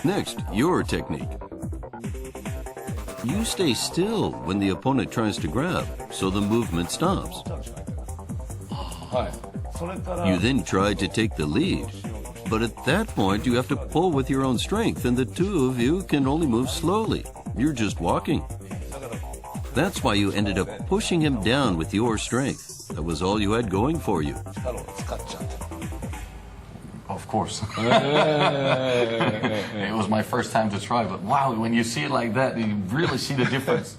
Next, your technique. You stay still when the opponent tries to grab, so the movement stops. You then try to take the lead, but at that point you have to pull with your own strength, and the two of you can only move slowly. You're just walking. That's why you ended up pushing him down with your strength. That was all you had going for you. Of course. It was my first time to try, but wow, when you see it like that, you really see the difference.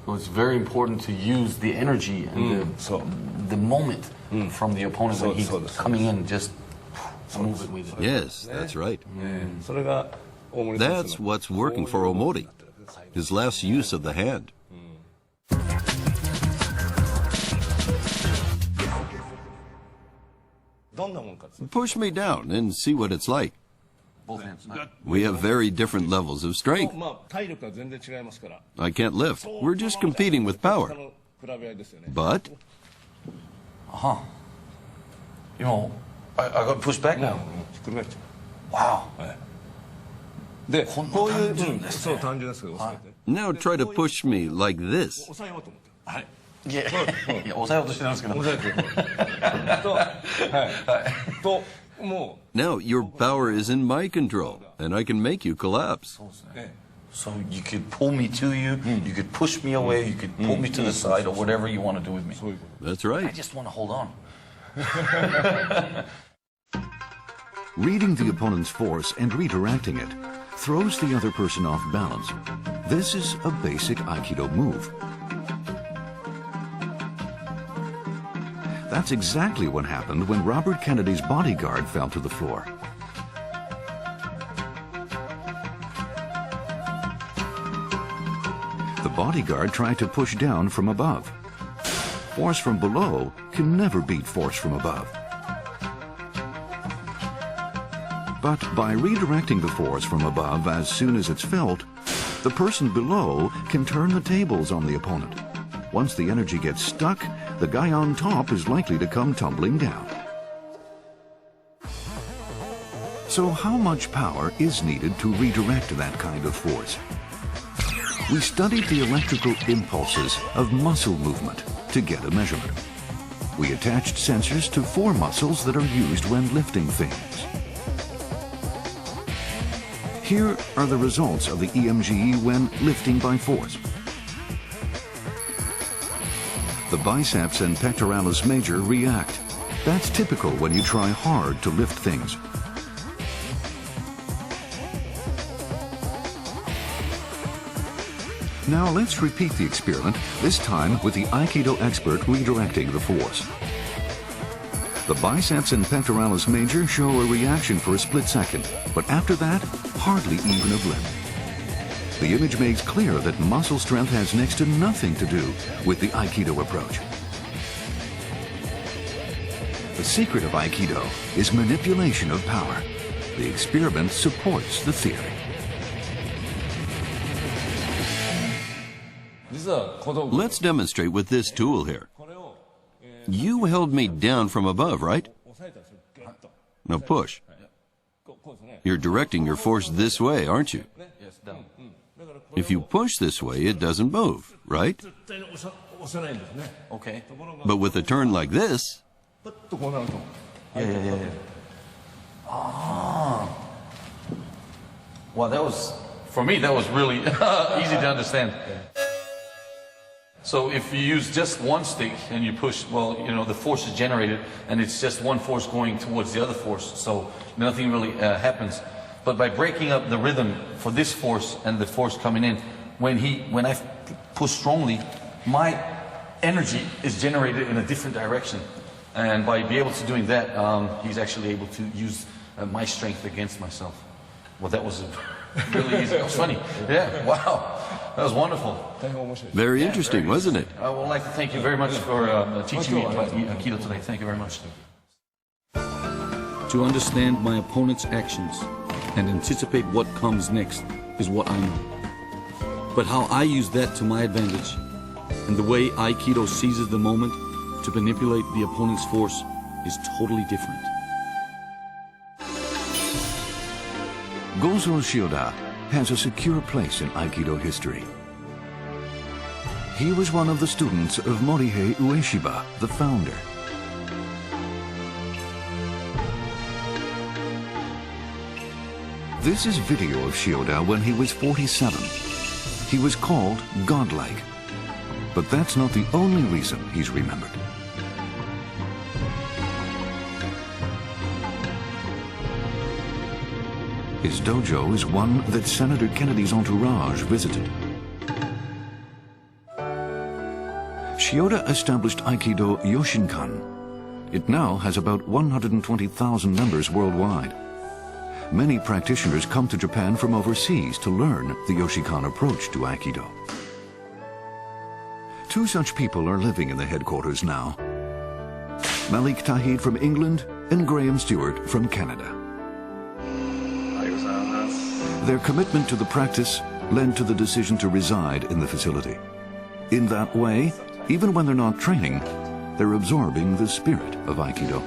So it's very important to use the energy and the moment from the opponent when he's coming in, just move it with it. Yes, that's right. That's what's working for Omori, his last use of the hand. Push me down and see what it's like. Both hands. We have very different levels of strength. I can't lift. We're just competing with power. But You know, I got pushed back now. Wow. now try to push me like this. Yeah. 抑えようとしてるんですけど。Now your power is in my control, and I can make you collapse. So you could pull me to you, you could push me away, you could pull me to the side, or whatever you want to do with me. That's right. I just want to hold on. Reading the opponent's force and redirecting it throws the other person off balance. This is a basic Aikido move. That's exactly what happened when Robert Kennedy's bodyguard fell to the floor. The bodyguard tried to push down from above. Force from below can never beat force from above. But by redirecting the force from above as soon as it's felt, the person below can turn the tables on the opponent. Once the energy gets stuck, the guy on top is likely to come tumbling down. So how much power is needed to redirect that kind of force? We studied the electrical impulses of muscle movement to get a measurement. We attached sensors to 4 muscles that are used when lifting things. Here are the results of the EMG when lifting by force. The biceps and pectoralis major react. That's typical when you try hard to lift things. Now let's repeat the experiment, this time with the Aikido expert redirecting the force. The biceps and pectoralis major show a reaction for a split second, but after that, hardly even a blip. The image makes clear that muscle strength has next to nothing to do with the Aikido approach. The secret of Aikido is manipulation of power. The experiment supports the theory. Let's demonstrate with this tool here. You held me down from above, right? Now push. You're directing your force this way, aren't you? Yes, down. If you push this way, it doesn't move, right? Okay. But with a turn like this, Yeah. Ah. Well, that was, for me, that was really easy to understand. So if you use just one stick and you push, well, you know, the force is generated and it's just one force going towards the other force, so nothing really happens. But by breaking up the rhythm for this force and the force coming in, when I push strongly, my energy is generated in a different direction. And by being able to doing that, he's actually able to use my strength against myself. Well, that was really easy. It was funny. Yeah, wow. That was wonderful. very interesting, wasn't it? I would like to thank you very much for teaching me about Aikido today. Thank you very much. To understand my opponent's actions and anticipate what comes next is what I know. But how I use that to my advantage and the way Aikido seizes the moment to manipulate the opponent's force is totally different. Gozo Shioda has a secure place in Aikido history. He was one of the students of Morihei Ueshiba, the founder. This is video of Shioda when he was 47. He was called godlike, but that's not the only reason he's remembered. His dojo is one that Senator Kennedy's entourage visited. Shioda established Aikido Yoshinkan. It now has about 120,000 members worldwide. Many practitioners come to Japan from overseas to learn the Yoshinkan approach to Aikido. Two such people are living in the headquarters now. Malik Tahid from England and Graham Stewart from Canada. Their commitment to the practice led to the decision to reside in the facility. In that way, even when they're not training, they're absorbing the spirit of Aikido.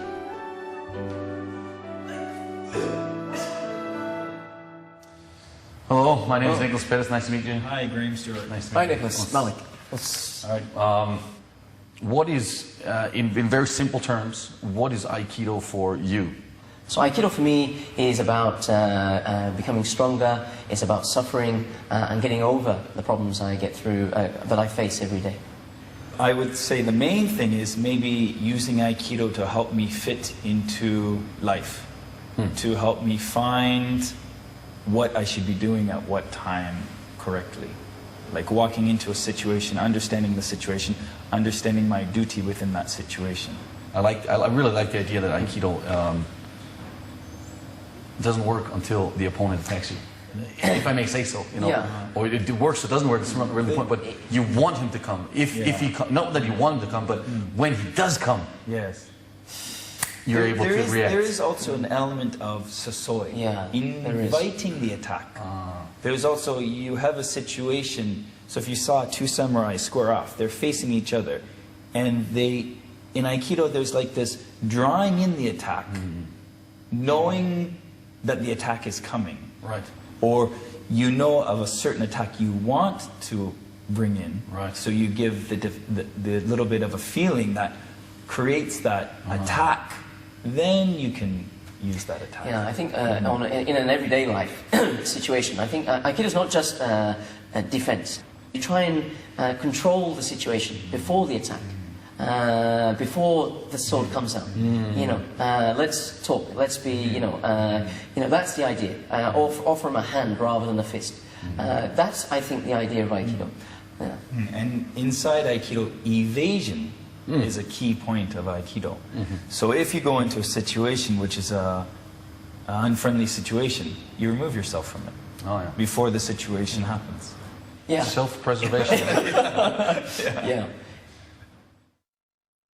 Hello, my name is Nicholas Pettis. Nice to meet you. Hi, Graham Stewart. Nice to meet Hi, you. Nicholas. Malik. All right. What is, in very simple terms, what is Aikido for you? So Aikido for me is about becoming stronger. It's about suffering and getting over the problems I get through, that I face every day. I would say the main thing is maybe using Aikido to help me fit into life, to help me find what I should be doing at what time correctly. Like walking into a situation, understanding the situation, understanding my duty within that situation. I really like the idea that Aikido doesn't work until the opponent attacks you. If I may say so, you know, Yeah. or it works, it doesn't work. It's not really the point. But you want him to come. If he not that you want him to come, but when he does come, Yes. you're able to react. There is also an element of sasoi, Yeah, there is. inviting the attack. There's also, you have a situation, so if you saw two samurai square off, they're facing each other, and in Aikido there's like this drawing in the attack, knowing that the attack is coming. Right. Or you know of a certain attack you want to bring in, Right. so you give the little bit of a feeling that creates that attack, then you can use that attack. Yeah, I think in an everyday life situation, I think Aikido is not just a defense. You try and control the situation before the attack, before the sword comes out. You know, let's talk. Let's be. That's the idea. Or from a hand rather than a fist. That's, I think, the idea of Aikido. Yeah. And inside Aikido, evasion is a key point of Aikido. So if you go into a situation which is an unfriendly situation, you remove yourself from it Oh yeah. before the situation happens. Yeah. Self-preservation. Yeah.